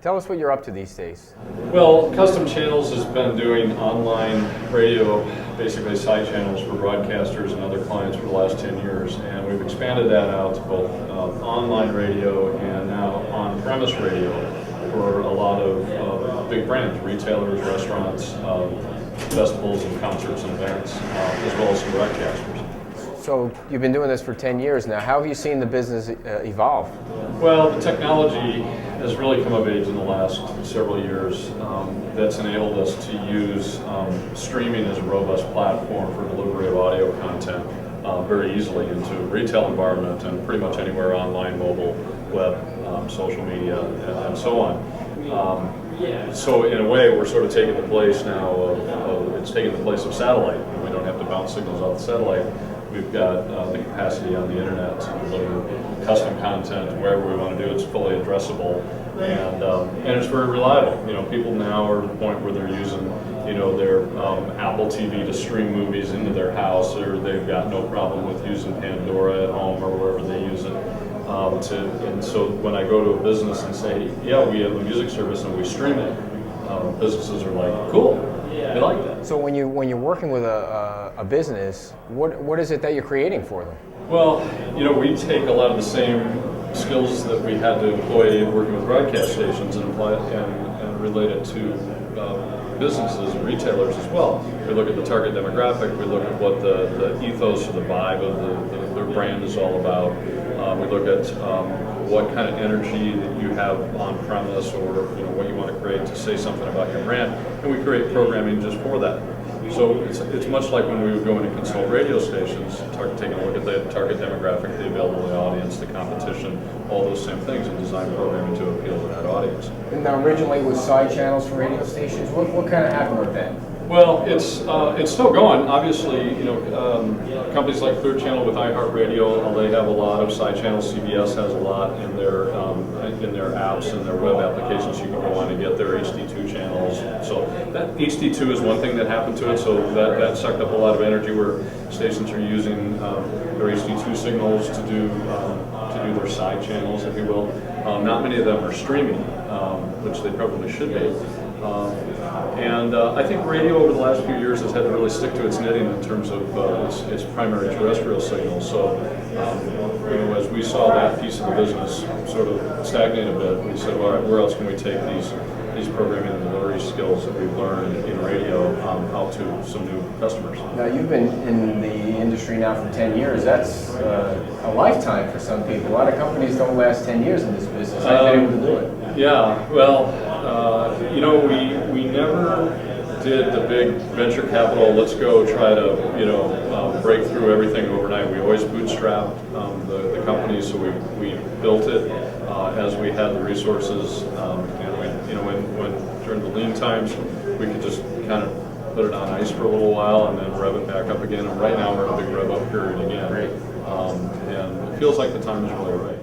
Tell us what you're up to these days. Well, Custom Channels has been doing online radio, basically side channels for broadcasters and other clients for the last 10 years, and we've expanded that out to both online radio and now on-premise radio for a lot of big brands, retailers, restaurants, festivals and concerts and events, as well as some broadcasters. So you've been doing this for 10 years now. How have you seen the business evolve? Well, the technology has really come of age in the last several years. That's enabled us to use streaming as a robust platform for delivery of audio content very easily into a retail environment and pretty much anywhere online, mobile, web, social media, and so on. So in a way, we're sort of taking the place now it's taking the place of satellite. We don't have to bounce signals off the satellite. We've got the capacity on the internet to deliver custom content wherever we want to do. It's fully addressable, and it's very reliable. You know, people now are at the point where they're using, you know, their Apple TV to stream movies into their house, or they've got no problem with using Pandora at home or wherever they use it. And so when I go to a business and say, yeah, we have a music service and we stream it, businesses are like, cool. They like that. So when you're working with a business, what is it that you're creating for them? Well, you know, we take a lot of the same skills that we had to employ working with broadcast stations and apply it and relate it to businesses and retailers as well. We look at the target demographic. We look at what the ethos or the vibe of their brand is all about. We look at what kind of energy that you have on premise, or you know what you want to create to say something about your brand, and we create programming just for that. So it's much like when we would go in and consult radio stations, taking a look at the target demographic, the available audience, the competition, all those same things, and design programming to appeal to that audience. And now originally it was side channels for radio stations. What kind of happened with that? Well, it's still going. Obviously, you know, companies like Clear Channel with iHeartRadio, they have a lot of side channels. CBS has a lot in their apps and their web applications. You can go on and get their HD2 channels. So that HD2 is one thing that happened to it. So that sucked up a lot of energy, where stations are using their HD2 signals to do their side channels, if you will. Not many of them are streaming, which they probably should be. I think radio over the last few years has had to really stick to its knitting in terms of its primary terrestrial signals. So, you know, as we saw that piece of the business sort of stagnate a bit, we said, all right, where else can we take these programming and delivery skills that we've learned in radio out to some new customers? Now, you've been in the industry now for 10 years. That's a lifetime for some people. A lot of companies don't last 10 years in this business. How have you been able to do it? Yeah, well, you know, we never did the big venture capital, let's go try to, you know, break through everything overnight. We always bootstrapped the company, so we built it as we had the resources, and we, you know, when during the lean times, we could just kind of put it on ice for a little while and then rev it back up again. And right now we're in a big rev up period again, and it feels like the time is really right.